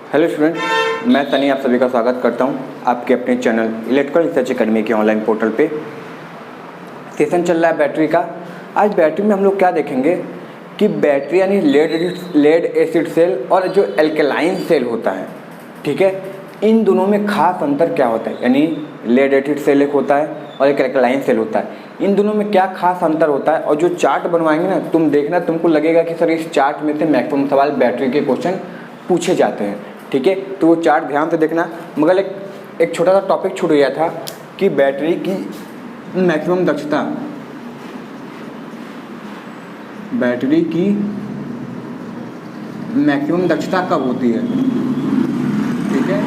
Hello student, मैं तनी आप सभी का स्वागत करता हूं आपके अपने चैनल इलेक्ट्रिकल रिसर्च एकेडमी के ऑनलाइन पोर्टल पे। सेशन चल रहा है बैटरी का। आज बैटरी में हम लोग क्या देखेंगे कि बैटरी यानी लेड एसिड सेल और जो एल्केलाइन सेल होता है, ठीक है, इन दोनों में खास अंतर क्या होता है। यानी लेड एसिड सेल एक होता है और एक एल्केलाइन सेल होता है, इन दोनों में क्या खास अंतर होता है। और जो चार्ट बनवाएंगे ना, तुम देखना, तुमको लगेगा कि सर इस चार्ट में से मैक्सिमम सवाल बैटरी के क्वेश्चन पूछे जाते हैं, ठीक है। तो वो चार्ट ध्यान से देखना। मगर एक छोटा सा टॉपिक छूट गया था कि बैटरी की मैक्सिमम दक्षता, बैटरी की मैक्सिमम दक्षता कब होती है, ठीक है।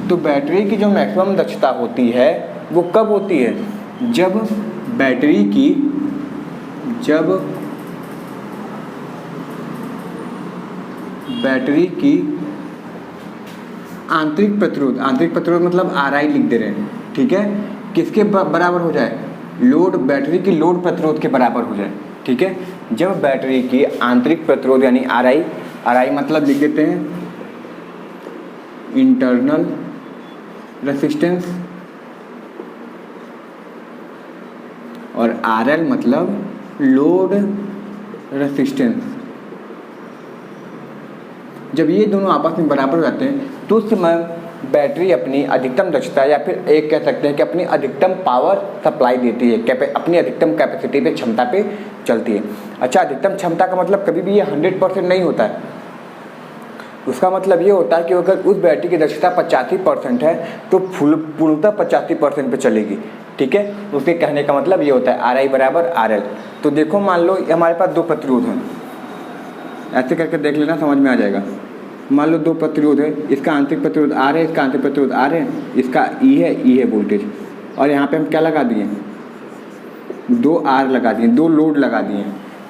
तो बैटरी की जो मैक्सिमम दक्षता होती है वो कब होती है, जब बैटरी की आंतरिक प्रतिरोध मतलब RI लिख दे रहे हैं, ठीक है, किसके बराबर हो जाए, बैटरी की लोड प्रतिरोध के बराबर हो जाए, ठीक है। जब बैटरी की आंतरिक प्रतिरोध यानी RI मतलब लिख देते हैं इंटरनल रेसिस्टेंस, और RL मतलब लोड रेसिस्टेंस। जब ये दोनों आपस में बराबर हो जाते हैं तो उस समय बैटरी अपनी अधिकतम दक्षता या फिर एक कह सकते हैं कि अपनी अधिकतम पावर सप्लाई देती है, अपनी अधिकतम कैपेसिटी पे, क्षमता पे चलती है। अच्छा, अधिकतम क्षमता का मतलब कभी भी ये 100% नहीं होता है। उसका मतलब ये होता है कि अगर उस बैटरी की दक्षता 85% है तो पूर्णतः 85% पे चलेगी, ठीक है। उसके कहने का मतलब ये होता है RI बराबर RL। तो देखो, मान लो हमारे पास दो प्रतिरोध हैं, ऐसे करके देख लेना, समझ में आ जाएगा। मान लो दो प्रतिरोध है, इसका आंतरिक प्रतिरोध R है, इसका आंतरिक प्रतिरोध R है, इसका E है वोल्टेज, और यहाँ पे हम क्या लगा दिए, दो R लगा दिए, दो लोड लगा दिए।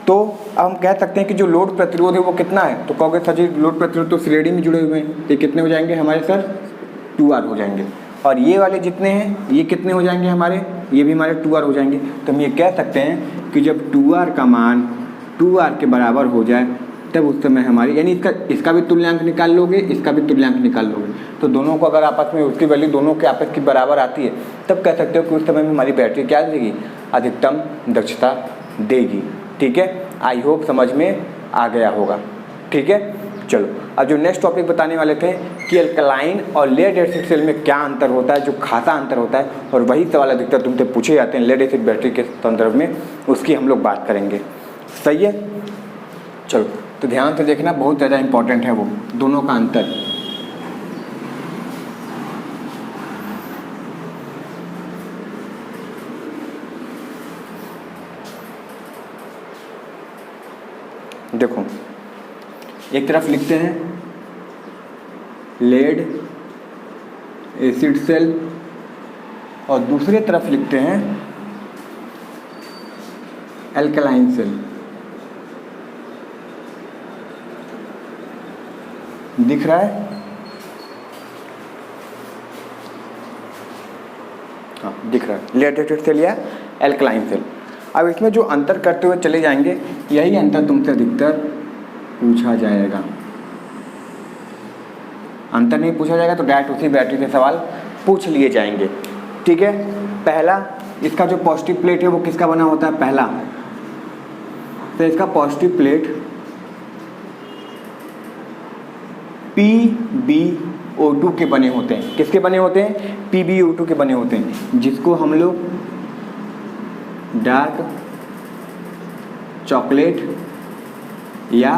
तो अब हम कह सकते हैं कि जो लोड प्रतिरोध है वो कितना है। तो कहोगे सर जी लोड प्रतिरोध तो श्रेणी में जुड़े हुए हैं, ये कितने हो जाएंगे हमारे सर, 2R हो जाएंगे। और ये वाले जितने हैं ये कितने हो जाएंगे हमारे, ये भी हमारे 2R हो जाएंगे। तो हम ये कह सकते हैं कि जब 2R का मान 2R के बराबर हो जाए तब उस समय हमारी, यानी इसका भी तुल्यांक निकाल लोगे, इसका भी तुल्यांक निकाल लोगे, तो दोनों को अगर आपस में उसकी वैल्यू दोनों के आपस की बराबर आती है तब कह सकते हो कि उस समय में हमारी बैटरी क्या देगी, अधिकतम दक्षता देगी, ठीक है। आई होप समझ में आ गया होगा, ठीक है। चलो, अब जो नेक्स्ट टॉपिक बताने वाले थे कि अल्कलाइन और लेड एसिड सेल में क्या अंतर होता है, जो खासा अंतर होता है, और वही सवाल अधिकतर तुमसे पूछे जाते हैं लेड एसिड बैटरी के संदर्भ में, उसकी हम लोग बात करेंगे, सही है। चलो, तो ध्यान से देखना, बहुत ज़्यादा इंपॉर्टेंट है वो दोनों का अंतर। देखो, एक तरफ लिखते हैं लेड एसिड सेल और दूसरी तरफ लिखते हैं एल्कलाइन सेल। दिख रहा है, हाँ दिख रहा है, लेड एसिड सेल या एल्कलाइन सेल। अब इसमें जो अंतर करते हुए चले जाएंगे, यही अंतर तुमसे अधिकतर पूछा जाएगा। अंतर नहीं पूछा जाएगा तो डायरेक्ट उसी बैटरी से सवाल पूछ लिए जाएंगे, ठीक है। पहला, इसका जो पॉजिटिव प्लेट है वो किसका बना होता है, पहला तो इसका पॉजिटिव प्लेट PbO2 के बने होते हैं। किसके बने होते हैं, PbO2 के बने होते हैं, जिसको हम लोग डार्क चॉकलेट या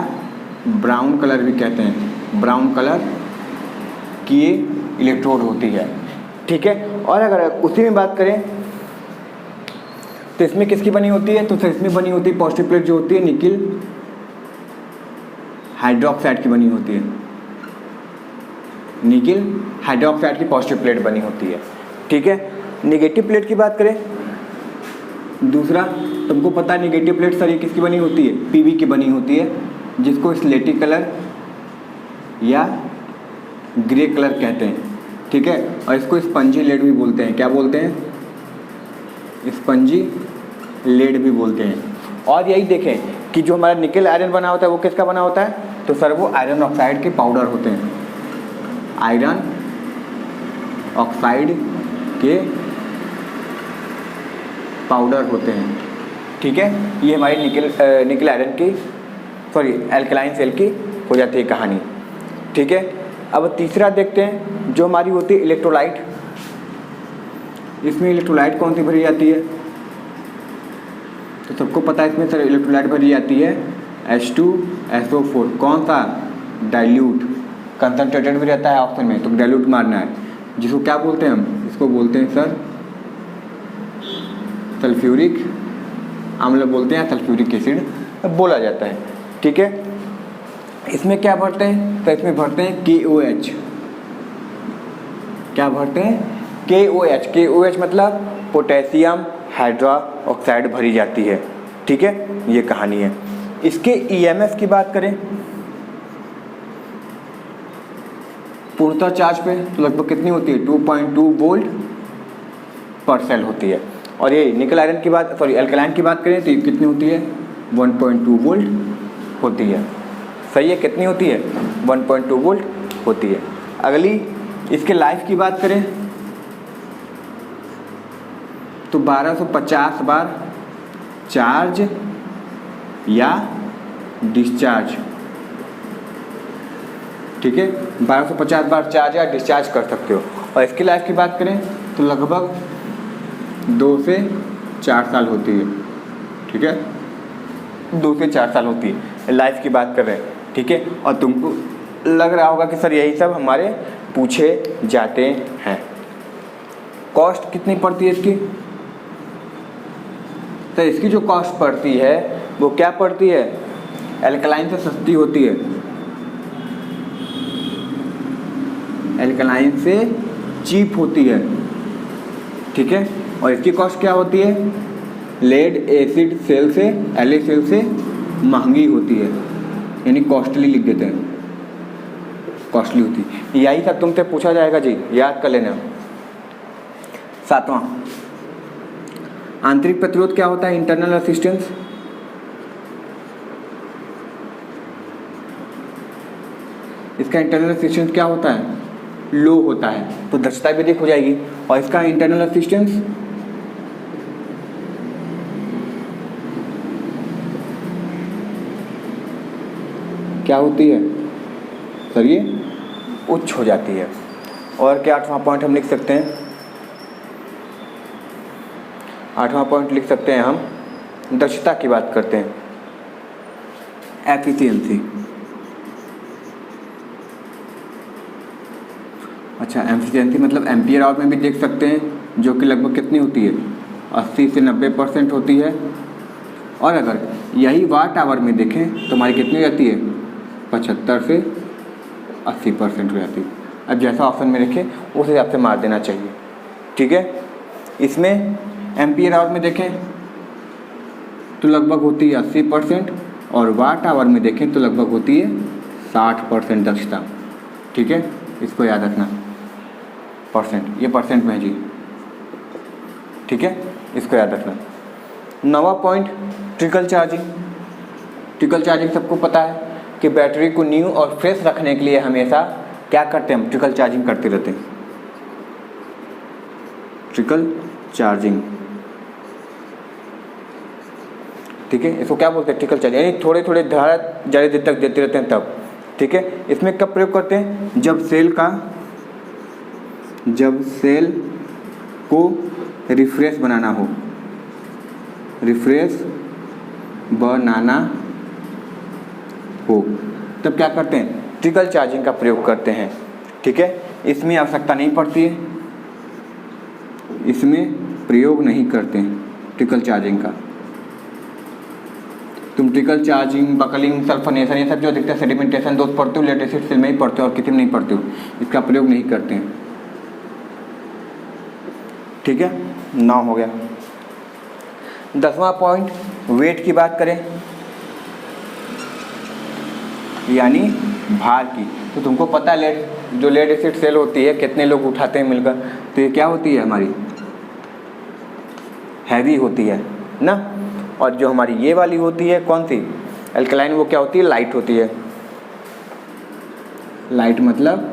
ब्राउन कलर भी कहते हैं। ब्राउन कलर की ये इलेक्ट्रोड होती है, ठीक है। और अगर उसी में बात करें तो इसमें किसकी बनी होती है, तो इसमें बनी होती है पॉजिटिव प्लेट जो होती है निकिल हाइड्रोक्साइड की बनी होती है, निकिल हाइड्रोक्साइड की पॉजिटिव प्लेट बनी होती है, ठीक है। नेगेटिव प्लेट की बात करें, दूसरा तुमको पता है नेगेटिव प्लेट सर ये किसकी बनी होती है, Pb की बनी होती है, जिसको स्लेटी कलर या ग्रे कलर कहते हैं, ठीक है। और इसको स्पंजी लेड भी बोलते हैं। क्या बोलते हैं, स्पंजी लेड भी बोलते हैं। और यही देखें कि जो हमारा निकेल आयरन बना होता है वो किसका बना होता है, तो सर वो आयरन ऑक्साइड के पाउडर होते हैं, आयरन ऑक्साइड के पाउडर होते हैं। ठीक है, ये हमारी निकल आयरन की एल्कलाइन सेल की हो जाती है कहानी। ठीक है, अब तीसरा देखते हैं जो हमारी होती है इलेक्ट्रोलाइट। इसमें इलेक्ट्रोलाइट कौन सी भरी जाती है? तो सबको पता है इसमें सर इलेक्ट्रोलाइट भरी जाती है H2SO4। कौन सा? डाइल्यूट, कंसनट्रेटेड भी रहता है ऑप्शन में, तो डाइल्यूट मारना है। जिसको क्या बोलते हैं हम? इसको बोलते हैं सर सल्फ्यूरिक अम्ल बोलते हैं, सल्फ्यूरिक एसिड बोला जाता है। ठीक है, इसमें क्या भरते हैं? तो इसमें भरते हैं KOH। क्या भरते हैं? KOH। KOH मतलब पोटेशियम हाइड्रो ऑक्साइड भरी जाती है। ठीक है, ये कहानी है। इसके EMF की बात करें पूर्णतः चार्ज पे तो लगभग कितनी होती है? 2.2 वोल्ट पर सेल होती है। और ये निकल आयरन की बात एल्कलाइन की बात करें तो ये कितनी होती है? 1.2 वोल्ट होती है। सही है, कितनी होती है? 1.2 वोल्ट होती है। अगली इसके लाइफ की बात करें तो 1250 बार चार्ज या डिस्चार्ज। ठीक है, 1250 बार चार्ज या डिस्चार्ज कर सकते हो। और इसकी लाइफ की बात करें तो लगभग 2 से 4 साल होती है। ठीक है, 2 से 4 साल होती है, लाइफ की बात कर रहे हैं। ठीक है, और तुमको लग रहा होगा कि सर यही सब हमारे पूछे जाते हैं। कॉस्ट कितनी पड़ती है इसकी? तो इसकी जो कॉस्ट पड़ती है वो क्या पड़ती है? एल्कलाइन से सस्ती होती है, एल्कलाइन से चीप होती है। ठीक है, और इसकी कॉस्ट क्या होती है? लेड एसिड सेल से एल सेल से महंगी होती है, यानी कॉस्टली लिख देते हैं, कॉस्टली होती है। यही सब तुमसे पूछा जाएगा जी, याद कर लेना। 7वां आंतरिक प्रतिरोध क्या होता है? Internal resistance. इसका इंटरनल रेजिस्टेंस क्या होता है? लो होता है, तो दक्षता भी अधिक हो जाएगी। और इसका इंटरनल रेजिस्टेंस क्या होती है सर? ये उच्च हो जाती है। और क्या 8वां पॉइंट हम लिख सकते हैं? 8वां पॉइंट लिख सकते हैं हम दक्षता की बात करते हैं, एफिशिएंसी। अच्छा, एफिशिएंसी मतलब एम्पियर आवर में भी देख सकते हैं, जो कि लगभग कितनी होती है? 80 से 90% होती है। और अगर यही वाट आवर में देखें तो हमारी कितनी हो जाती है? 75 से 80% हो जाती है। अब जैसा ऑप्शन में लिखे उस हिसाब से मार देना चाहिए। ठीक है, इसमें एम्पियर आवर में देखें तो लगभग होती है 80% और वाट आवर में देखें तो लगभग होती है 60% दक्षता। ठीक है, इसको याद रखना, परसेंट, ये परसेंट में है जी। ठीक है, इसको याद रखना। 9वां point trickle charging. Trickle charging सबको पता है कि बैटरी को न्यू और फ्रेश रखने के लिए हमेशा क्या करते हैं? हम ट्रिकल चार्जिंग करते रहते हैं। ट्रिकल चार्जिंग, ठीक है, इसको क्या बोलते हैं? ट्रिकल चार्जिंग, यानी थोड़े थोड़े धारा ज़्यादा देर तक देते रहते हैं तब। ठीक है, इसमें कब प्रयोग करते हैं? जब सेल को रिफ्रेश बनाना हो, रिफ्रेश बनाना हो, तब क्या करते हैं? ट्रिकल चार्जिंग का प्रयोग करते हैं। ठीक है, इसमें आवश्यकता नहीं पड़ती है, इसमें प्रयोग नहीं करते हैं ट्रिकल चार्जिंग का। तुम ट्रिकल चार्जिंग, बकलिंग, सल्फोनेशन, ये सब जो दिखता है सेडिमेंटेशन, दोस्त पढ़ते हो लेड एसिड सेल में ही पढ़ते हो और किसी में नहीं पढ़ते हो, इसका प्रयोग नहीं करते हैं। ठीक है, 9 हो गया। 10वां पॉइंट वेट की बात करें, यानी भार की। तो तुमको पता है जो लेड एसिड सेल होती है कितने लोग उठाते हैं मिलकर, तो ये क्या होती है? हमारी हैवी होती है ना। और जो हमारी ये वाली होती है कौन सी? एल्कलाइन, वो क्या होती है? लाइट होती है। लाइट मतलब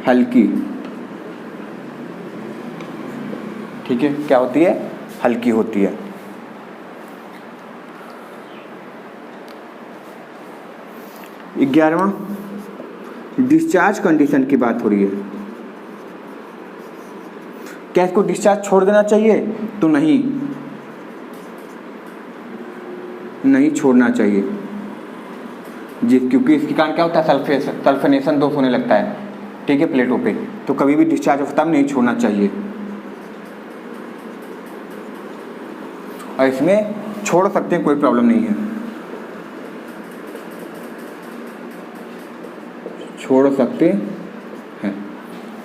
हल्की, ठीक है, क्या होती है, हल्की होती है। ग्यारहवां, डिस्चार्ज कंडीशन की बात हो रही है। क्या इसको डिस्चार्ज छोड़ देना चाहिए? तो नहीं, नहीं छोड़ना चाहिए क्योंकि इसके कारण क्या होता है, सल्फेनेशन दोष होने लगता है, ठीक है, प्लेटों पे। तो कभी भी डिस्चार्ज ऑफ नहीं छोड़ना चाहिए। और इसमें छोड़ सकते हैं, कोई प्रॉब्लम नहीं है, छोड़ सकते हैं,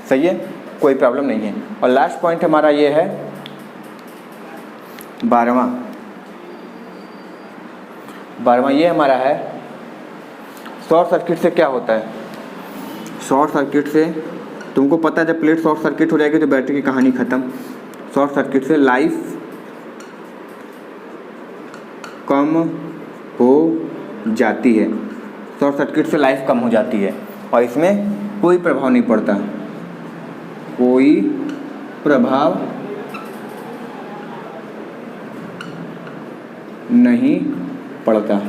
सही है, कोई प्रॉब्लम नहीं है। और लास्ट पॉइंट हमारा ये है 12वां ये हमारा है, शॉर्ट सर्किट से क्या होता है। शॉर्ट सर्किट से तुमको पता है, जब प्लेट शॉर्ट सर्किट हो जाएगी तो बैटरी की कहानी ख़त्म। शॉर्ट सर्किट से लाइफ कम हो जाती है, शॉर्ट सर्किट से लाइफ कम हो जाती है, और इसमें कोई प्रभाव नहीं पड़ता, कोई प्रभाव नहीं पड़ता,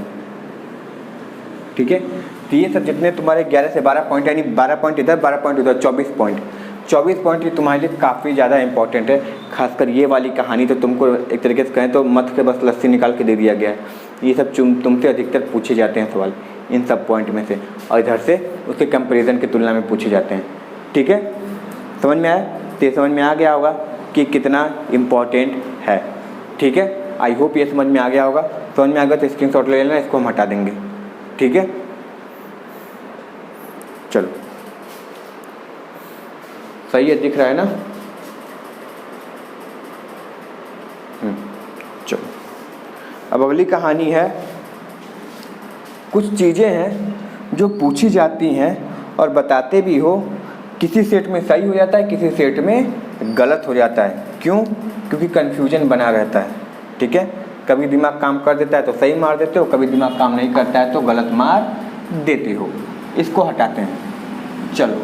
ठीक है। तो ये सब जितने तुम्हारे 11 से 12 पॉइंट, यानी 12 पॉइंट इधर, 12 पॉइंट उधर, 24 पॉइंट। 24 पॉइंट ये तुम्हारे लिए काफ़ी ज़्यादा इंपॉर्टेंट है। खासकर ये वाली कहानी तो तुमको एक तरीके से कहें तो मत के बस लस्सी निकाल के दे दिया गया है। ये सब तुमसे अधिकतर पूछे जाते हैं सवाल इन सब पॉइंट में से, और इधर से उसके कंपैरिजन की तुलना में पूछे जाते हैं, ठीक है। समझ में आया? तो ये समझ में आ गया होगा कि कितना इम्पॉर्टेंट है, ठीक है। आई होप ये समझ में आ गया होगा। समझ में आ गया तो स्क्रीनशॉट ले लेना, इसको हम हटा देंगे, ठीक है। चलो, सही है, दिख रहा है ना? चलो, अब अगली कहानी है, कुछ चीज़ें हैं जो पूछी जाती हैं और बताते भी हो, किसी सेट में सही हो जाता है, किसी सेट में गलत हो जाता है। क्यों? क्योंकि कन्फ्यूजन बना रहता है, ठीक है। कभी दिमाग काम कर देता है तो सही मार देते हो, कभी दिमाग काम नहीं करता है तो गलत मार देते हो। इसको हटाते हैं, चलो।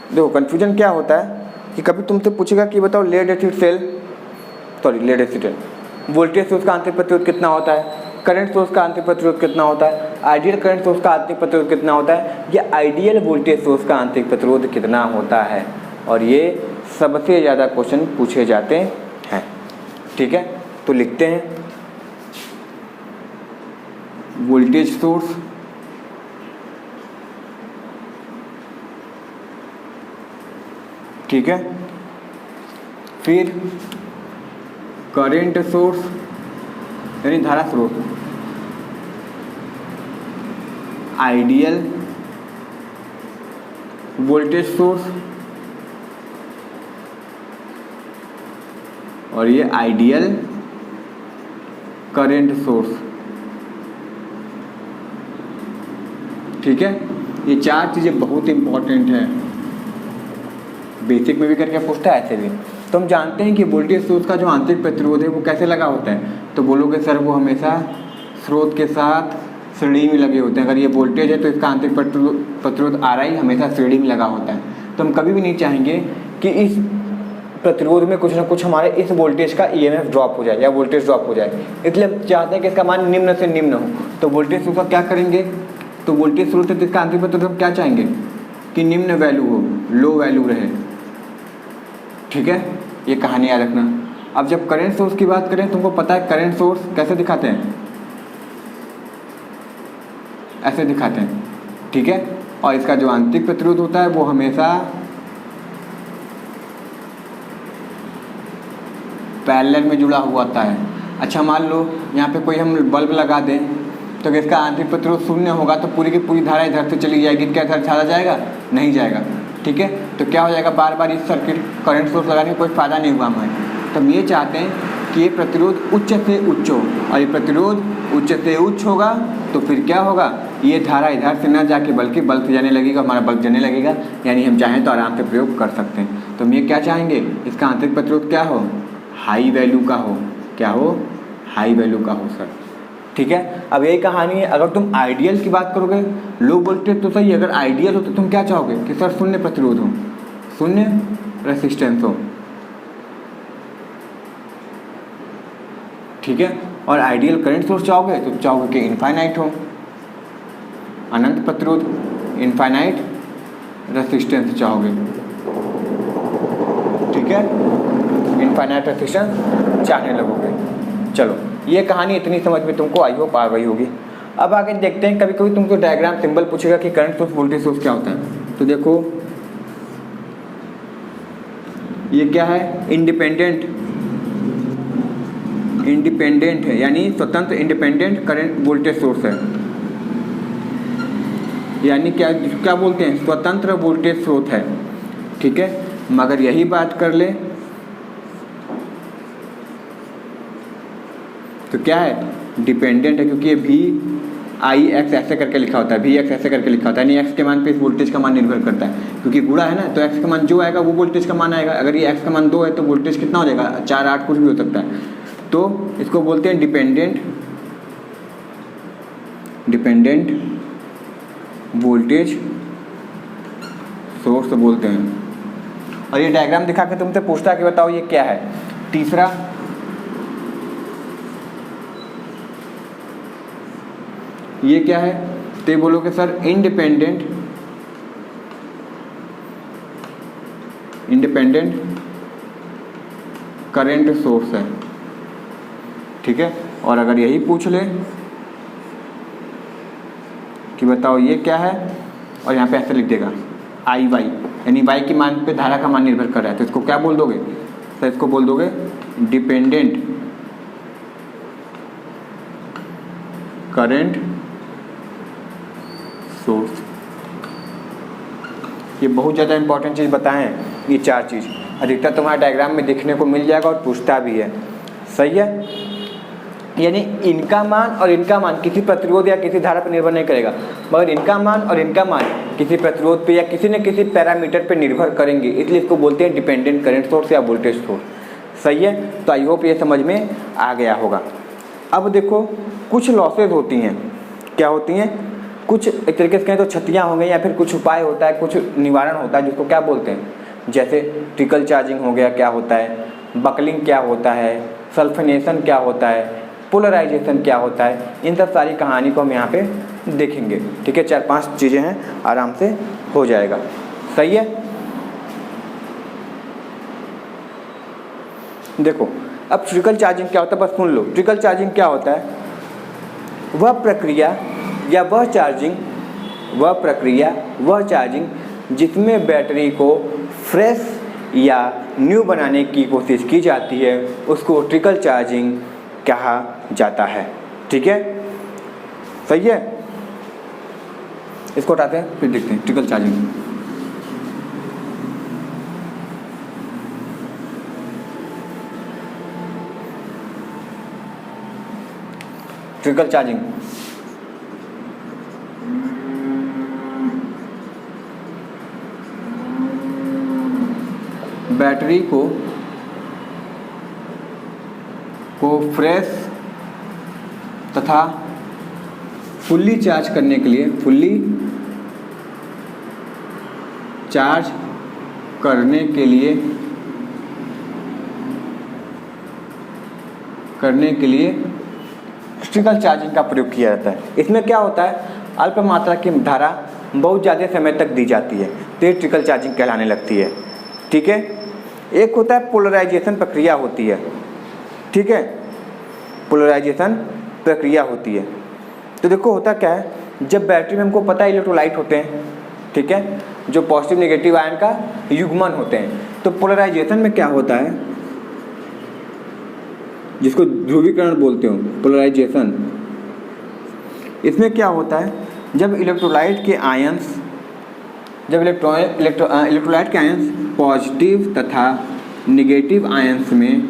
देखो, कन्फ्यूजन क्या होता है कि कभी तुमसे पूछेगा कि बताओ lead acid cell, lead acid voltage source का आंतरिक प्रतिरोध कितना होता है, करंट सोर्स का आंतरिक प्रतिरोध कितना होता है, आइडियल करंट सोर्स का आंतरिक प्रतिरोध कितना होता है, या आइडियल वोल्टेज सोर्स का आंतरिक प्रतिरोध कितना होता है। और ये सबसे ज़्यादा क्वेश्चन पूछे जाते हैं, ठीक है। तो लिखते हैं वोल्टेज सोर्स, ठीक है, फिर करंट सोर्स यानी धारा स्रोत, आइडियल वोल्टेज सोर्स, और ये आइडियल करंट सोर्स, ठीक है। ये चार चीज़ें बहुत इंपॉर्टेंट है, बेसिक में भी करके पूछता है, ऐसे भी। तो हम जानते हैं कि वोल्टेज सोर्स का जो आंतरिक प्रतिरोध है वो कैसे लगा होता है, तो बोलोगे सर वो हमेशा स्रोत के साथ श्रेणी में लगे होते हैं। अगर ये वोल्टेज है तो इसका आंतरिक प्रतिरोध RI हमेशा श्रेणी में लगा होता है। तो हम कभी भी नहीं चाहेंगे कि इस प्रतिरोध में कुछ ना कुछ हमारे इस वोल्टेज का EMF ड्रॉप हो जाए या वोल्टेज ड्रॉप हो जाए, इसलिए हम चाहते हैं कि इसका मान निम्न से निम्न हो। तो वोल्टेज सोर्स का क्या करेंगे, तो वोल्टेज सोर्स है तो इसका आंतरिक प्रतिरोध हम क्या चाहेंगे कि निम्न वैल्यू हो, लो वैल्यू रहे, ठीक है। ये कहानी याद रखना। अब जब करंट सोर्स की बात करें, तुमको पता है करंट सोर्स कैसे दिखाते हैं, ऐसे दिखाते हैं, ठीक है। और इसका जो आंतरिक प्रतिरोध होता है वो हमेशा पैरेलल में जुड़ा हुआ होता है। अच्छा, मान लो यहाँ पे कोई हम बल्ब लगा दें तो इसका आंतरिक प्रतिरोध शून्य होगा तो पूरी की पूरी धारा इधर से चली जाएगी, क्या इधर चला जाएगा? नहीं जाएगा। ठीक है, तो क्या हो जाएगा, बार बार इस सर्किट करंट सोर्स लगाने का कोई फ़ायदा नहीं हुआ हमें। तो हम ये चाहते हैं कि ये प्रतिरोध उच्च से उच्च हो, और ये प्रतिरोध उच्च से उच्च होगा तो फिर क्या होगा, ये धारा इधर से न जाके बल्कि बल्ब जाने लगेगा, हमारा बल्ब जलने लगेगा, यानी हम चाहें तो आराम से प्रयोग कर सकते हैं। तो हम ये क्या चाहेंगे, इसका आंतरिक प्रतिरोध क्या हो, हाई वैल्यू का हो। क्या हो, हाई वैल्यू का हो सर। ठीक है, अब यही कहानी है। अगर तुम आइडियल की बात करोगे, लो वोल्टेज तो सही, अगर आइडियल हो तो तुम क्या चाहोगे कि सर शून्य प्रतिरोध हो, शून्य रेसिस्टेंस हो। ठीक है, और आइडियल करंट सोर्स चाहोगे तो चाहोगे कि इनफाइनाइट हो, अनंत प्रतिरोध, इनफाइनाइट रेसिस्टेंस चाहोगे। ठीक है, इनफाइनाइट रेसिस्टेंस चाहने लगोगे। चलो, ये कहानी इतनी समझ में तुमको आई होप आ गई होगी। अब आगे देखते हैं, कभी कभी तुमको डायग्राम सिंबल पूछेगा कि करंट सोर्स वोल्टेज सोर्स क्या होता है। तो देखो ये क्या है, इंडिपेंडेंट है, यानी स्वतंत्र इंडिपेंडेंट करंट वोल्टेज सोर्स है, यानी क्या बोलते हैं, स्वतंत्र वोल्टेज स्रोत है। ठीक है, मगर यही बात कर ले तो क्या है, डिपेंडेंट है, क्योंकि ये VIX ऐसे करके लिखा होता है, VX ऐसे करके लिखा होता है, यानी x के मान पे इस वोल्टेज का मान निर्भर करता है, क्योंकि गुणा है ना, तो x का मान जो आएगा वो वोल्टेज का मान आएगा। अगर ये x का मान 2 है तो वोल्टेज कितना हो जाएगा, 4, 8 कुछ भी हो सकता है। तो इसको बोलते हैं डिपेंडेंट वोल्टेज सोर्स बोलते हैं। और ये डायग्राम दिखा के तुमसे पूछता है कि बताओ ये क्या है। तीसरा, ये क्या है, तो ये बोलोगे सर इंडिपेंडेंट करंट सोर्स है। ठीक है, और अगर यही पूछ ले कि बताओ ये क्या है, और यहाँ पे ऐसे लिख देगा IY, यानी Y की मान पे धारा का मान निर्भर कर रहा है, तो इसको क्या बोल दोगे, तो इसको बोल दोगे डिपेंडेंट करंट सोर्स। ये बहुत ज़्यादा इंपॉर्टेंट चीज़ बताएं, ये 4 चीज़ अधिकतर तुम्हारे डायग्राम में देखने को मिल जाएगा और पूछता भी है। सही है, यानी इनका मान और इनका मान किसी प्रतिरोध या किसी धारा पर निर्भर नहीं करेगा, मगर इनका मान और इनका मान किसी प्रतिरोध पे या किसी न किसी पैरामीटर पे निर्भर करेंगे, इसलिए इसको बोलते हैं डिपेंडेंट करंट सोर्स या वोल्टेज सोर्स। सही है, तो आई होप ये समझ में आ गया होगा। अब देखो, कुछ लॉसेज होती हैं, क्या होती हैं, कुछ एक तरीके से कहें तो क्षतियाँ हो गई, या फिर कुछ उपाय होता है, कुछ निवारण होता है, जिसको क्या बोलते हैं, जैसे ट्रिकल चार्जिंग हो गया, क्या होता है, बकलिंग क्या होता है, सल्फनेशन क्या होता है, पोलराइजेशन क्या होता है, इन सब सारी कहानी को हम यहाँ पे देखेंगे। ठीक है, 4-5 चीज़ें हैं, आराम से हो जाएगा। सही है, देखो अब ट्रिकल चार्जिंग क्या होता है, बस सुन लो। ट्रिकल चार्जिंग क्या होता है, वह प्रक्रिया या वह चार्जिंग जिसमें बैटरी को फ्रेश या न्यू बनाने की कोशिश की जाती है, उसको ट्रिकल चार्जिंग कहा जाता है। ठीक है, सही है, इसको हटाते हैं फिर देखते हैं trickle charging. Trickle charging battery को फ्रेश तथा फुल्ली चार्ज करने के लिए, ट्रिकल चार्जिंग का प्रयोग किया जाता है। इसमें क्या होता है, अल्प मात्रा की धारा बहुत ज़्यादा समय तक दी जाती है, तो ये ट्रिकल चार्जिंग कहलाने लगती है। ठीक है, एक होता है पोलराइजेशन प्रक्रिया होती है। ठीक है, पोलराइजेशन प्रक्रिया होती है। तो देखो होता क्या है, जब बैटरी में हमको पता है इलेक्ट्रोलाइट होते हैं, ठीक है, जो पॉजिटिव नेगेटिव आयन का युग्मन होते हैं, तो पोलराइजेशन में क्या होता है, जिसको ध्रुवीकरण बोलते हो, पोलराइजेशन इसमें क्या होता है, जब इलेक्ट्रोलाइट के आयंस इलेक्ट्रोलाइट के आयंस पॉजिटिव तथा निगेटिव आयंस में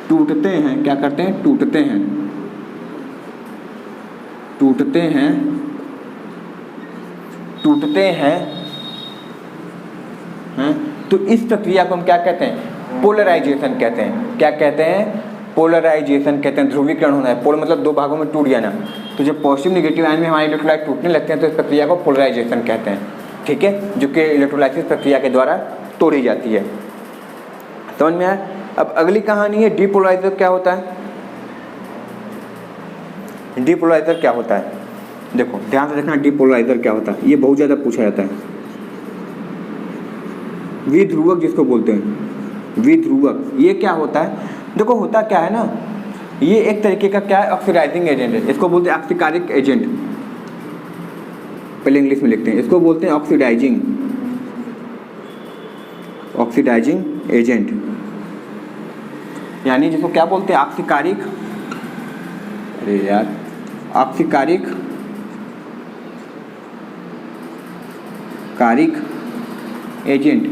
टूटते हैं, क्या करते हैं, टूटते हैं, तो इस प्रक्रिया को हम क्या कहते हैं, पोलराइजेशन कहते हैं। क्या कहते हैं, पोलराइजेशन कहते हैं। ध्रुवीकरण होना है, पोल मतलब दो भागों में टूट जाना। तो जब पॉजिटिव निगेटिव आयन में हमारे इलेक्ट्रोलाइट टूटने लगते हैं तो इस प्रक्रिया को पोलराइजेशन कहते हैं, ठीक है, जो कि इलेक्ट्रोलाइसिस प्रक्रिया के द्वारा तोड़ी जाती है। समझ में आया। अब अगली कहानी है डीपोलराइजर क्या होता है। डीपोलराइजर क्या होता है, देखो ध्यान से देखना, डीपोलराइजर क्या होता है, ये बहुत ज़्यादा पूछा जाता है। विध्रुवक जिसको बोलते हैं, विध्रुवक, ये क्या होता है, देखो होता क्या है ना, ये एक तरीके का क्या है, ऑक्सीडाइजिंग एजेंट है। इसको बोलते हैं ऑक्सीकारिक एजेंट, पहले इंग्लिश में लिखते हैं, इसको बोलते हैं ऑक्सीडाइजिंग एजेंट, यानी जिसको क्या बोलते हैं, ऑक्सीकारिक, अरे यार, ऑक्सीकारिक एजेंट।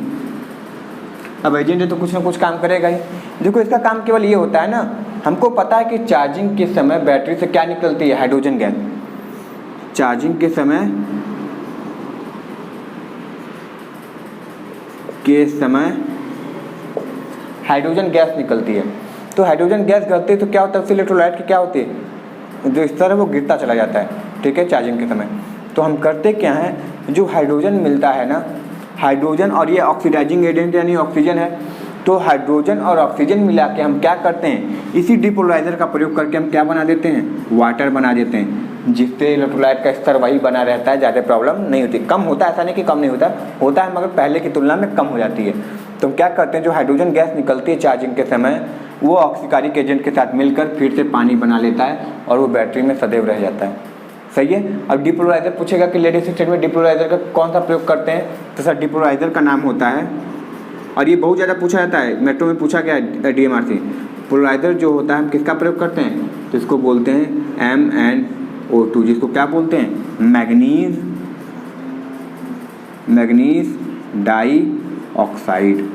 अब एजेंट है तो कुछ ना कुछ काम करेगा ही। देखो इसका काम केवल ये होता है ना, हमको पता है कि चार्जिंग के समय बैटरी से क्या निकलती है, हाइड्रोजन गैस। चार्जिंग के समय हाइड्रोजन गैस निकलती है। तो हाइड्रोजन गैस निकलती है तो क्या होता है, उससे इलेक्ट्रोलाइट की क्या होती है, जो स्तर है वो गिरता चला जाता है, ठीक है, चार्जिंग के समय। तो हम करते क्या हैं, जो हाइड्रोजन मिलता है ना, हाइड्रोजन, और ये ऑक्सीडाइजिंग एजेंट यानी ऑक्सीजन है, तो हाइड्रोजन और ऑक्सीजन मिला के हम क्या करते हैं, इसी डिपोलराइजर का प्रयोग करके हम क्या बना देते हैं, वाटर बना देते हैं, जिससे इलेक्ट्रोलाइट का स्तर वही बना रहता है, ज़्यादा प्रॉब्लम नहीं होती। कम होता है, ऐसा नहीं कि कम नहीं होता, होता है मगर पहले की तुलना में कम हो जाती है। तो हम क्या करते हैं, जो हाइड्रोजन गैस निकलती है चार्जिंग के समय, वो ऑक्सीकारिक एजेंट के साथ मिलकर फिर से पानी बना लेता है और वो बैटरी में सदैव रह जाता है। सही है। अब डिपोलराइजर पूछेगा कि लेड एसिड स्टेट में डिपोलराइजर का कौन सा प्रयोग करते हैं, तो सर डिपोलराइजर का नाम होता है, और ये बहुत ज़्यादा पूछा जाता है, मेट्रो में पूछा गया है DMRC। पोलराइजर जो होता है हम किसका प्रयोग करते हैं, तो इसको बोलते हैं MnO2, जिसको क्या बोलते हैं, मैग्नीज डाइऑक्साइड,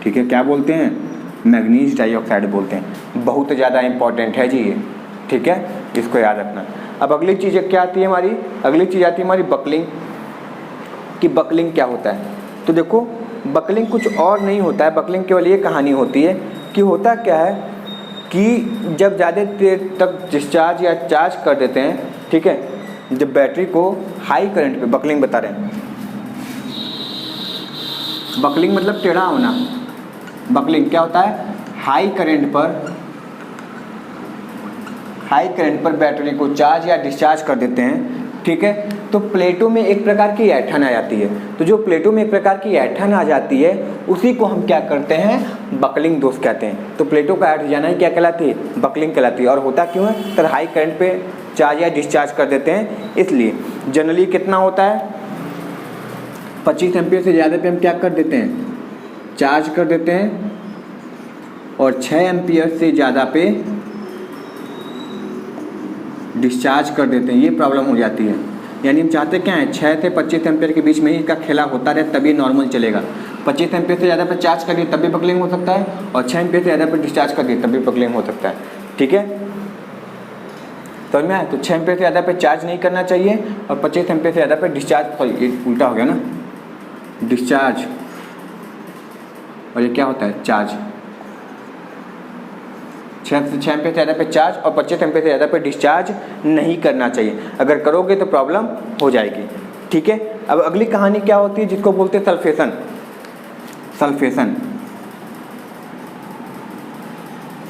ठीक है, क्या बोलते हैं, मैग्नीज डाइऑक्साइड बोलते हैं। बहुत ज़्यादा इंपॉर्टेंट है जी ये, ठीक है, इसको याद रखना। अब अगली चीज़ क्या आती है हमारी, अगली चीज़ आती है हमारी बकलिंग, कि बकलिंग क्या होता है। तो देखो बकलिंग कुछ और नहीं होता है, बकलिंग केवल ये कहानी होती है कि होता क्या है कि जब ज़्यादा देर तक डिस्चार्ज या चार्ज कर देते हैं, ठीक है, जब बैटरी को हाई करंट पे, बकलिंग बता रहे हैं, बकलिंग मतलब टेढ़ा होना। बकलिंग क्या होता है, हाई करंट पर बैटरी को चार्ज या डिस्चार्ज कर देते हैं, ठीक है, तो प्लेटों में एक प्रकार की ऐंठन आ जाती है। तो जो प्लेटों में एक प्रकार की ऐंठन आ जाती है उसी को हम क्या करते हैं, बकलिंग दोष कहते हैं। तो प्लेटों का हट जाना ही क्या कहलाती है, बकलिंग कहलाती है। और होता क्यों है, तो हाई करंट पे चार्ज या डिस्चार्ज कर देते हैं, इसलिए जनरली कितना होता है, 25 एम्पीयर से ज़्यादा पे हम क्या कर देते हैं, चार्ज कर देते हैं, और 6 एम्पीयर से ज़्यादा पे डिस्चार्ज कर देते हैं। ये प्रॉब्लम हो जाती है। यानी हम चाहते क्या है, 6 से 25 एम्पीयर के बीच में ही इसका खेला होता रहे, तभी नॉर्मल चलेगा। 25 एम्पीयर से ज़्यादा पे चार्ज करिए तब भी बकलिंग हो सकता है, और 6 एम्पीयर से ज़्यादा पे डिस्चार्ज करिए तब भी बकलिंग हो सकता है, ठीक है। समझ में आया। तो 6 एम्पीयर से ज़्यादा पे चार्ज नहीं करना चाहिए, और 25 एम्पीयर से ज़्यादा पे डिस्चार्ज, सॉरी ये उल्टा हो गया ना, डिस्चार्ज और ये क्या होता है, चार्ज। 6 एम्पीयर से ज़्यादा पे चार्ज और 25 एम्पीयर से ज़्यादा पे डिस्चार्ज नहीं करना चाहिए। अगर करोगे तो प्रॉब्लम हो जाएगी, ठीक है। अब अगली कहानी क्या होती है, जिसको बोलते हैं सल्फेशन।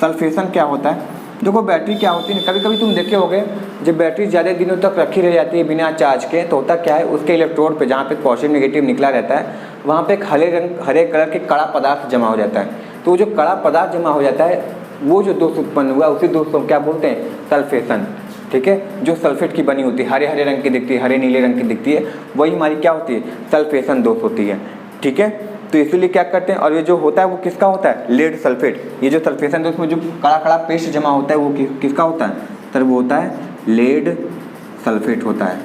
सल्फेशन क्या होता है, देखो बैटरी क्या होती है, कभी कभी तुम देखे होगे जब बैटरी ज़्यादा दिनों तक रखी रह जाती है बिना चार्ज के, तो होता क्या है, उसके इलेक्ट्रोड पे जहाँ पे पॉजिटिव नेगेटिव निकला रहता है, वहाँ पे एक हरे कलर के कड़ा पदार्थ जमा हो जाता है। तो जो कड़ा पदार्थ जमा हो जाता है, वो जो दोष उत्पन्न हुआ उसी दोष को क्या बोलते हैं, सल्फेशन, ठीक है। जो सल्फेट की बनी होती है, हरे हरे रंग की दिखती है, हरे नीले रंग की दिखती है, वही हमारी क्या होती है, सल्फेशन दोष होती है, ठीक है। तो इसीलिए क्या करते हैं, और ये जो होता है वो किसका होता है, लेड सल्फेट। ये जो सल्फेशन दोष में जो कड़ा कड़ा पेस्ट जमा होता है वो किसका होता है, सर वो होता है लेड सल्फेट होता है।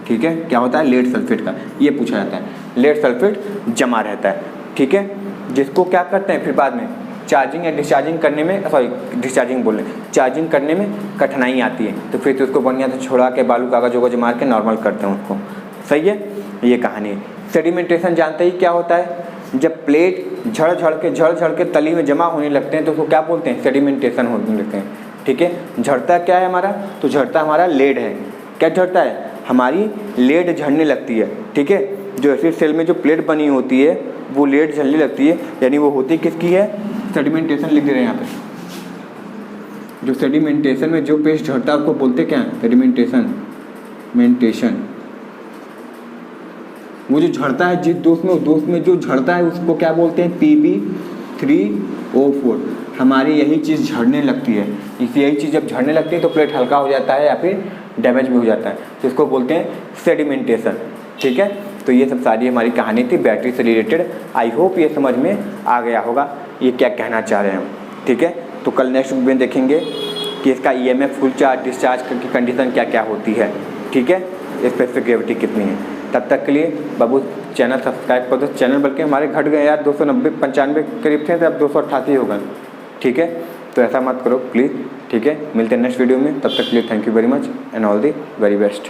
ठीक है, क्या होता है? लेड सल्फेट का ये पूछा जाता है। लेड सल्फेट जमा रहता है। ठीक है, जिसको क्या करते हैं फिर बाद में चार्जिंग या डिस्चार्जिंग करने में, सॉरी डिस्चार्जिंग बोल रहे हैं, चार्जिंग करने में कठिनाई आती है, तो फिर तो उसको बढ़िया से छोड़ा के बालू कागज वगज मार के नॉर्मल करते हैं उसको। सही है, ये कहानी है। सेडिमेंटेशन जानते ही क्या होता है? जब प्लेट झड़ झड़ के तली में जमा होने लगते हैं तो उसको क्या बोलते हैं? सेडिमेंटेशन होने लगते हैं। ठीक है, झड़ता क्या है हमारा? तो झड़ता हमारा लेड है। क्या झड़ता है? हमारी लेड झड़ने लगती है। ठीक है, जो एसिड सेल में जो प्लेट बनी होती है वो लेड झड़ने लगती है, यानी वो होती किसकी है? सेडिमेंटेशन लिख दे रहे हैं यहाँ पे। जो सेडिमेंटेशन में जो पेस्ट झड़ता है उसको बोलते क्या है? सेडिमेंटेशन। वो जो झड़ता है जिस दोस्त में जो झड़ता है उसको क्या बोलते हैं? Pb3O4। हमारी यही चीज़ झड़ने लगती है। यही चीज़ जब झड़ने लगती है तो प्लेट हल्का हो जाता है या फिर डैमेज भी हो जाता है, तो इसको बोलते हैं सेडिमेंटेशन। ठीक है, तो ये सब सारी हमारी कहानी थी बैटरी से रिलेटेड। आई होप ये समझ में आ गया होगा ये क्या कहना चाह रहे हैं हम। ठीक है, तो कल नेक्स्ट वीडियो में देखेंगे कि इसका EMF फुल चार्ज डिस्चार्ज की कंडीशन क्या क्या होती है। ठीक है, स्पेसिफिक ग्रेविटी कितनी है। तब तक के लिए बाबू चैनल सब्सक्राइब कर दो। चैनल बल्कि हमारे घट गए यार, 290-95 करीब थे तो अब 288 हो गए। ठीक है, तो ऐसा मत करो प्लीज़। ठीक है, मिलते हैं नेक्स्ट वीडियो में, तब तक के लिए thank you very much and all the very best.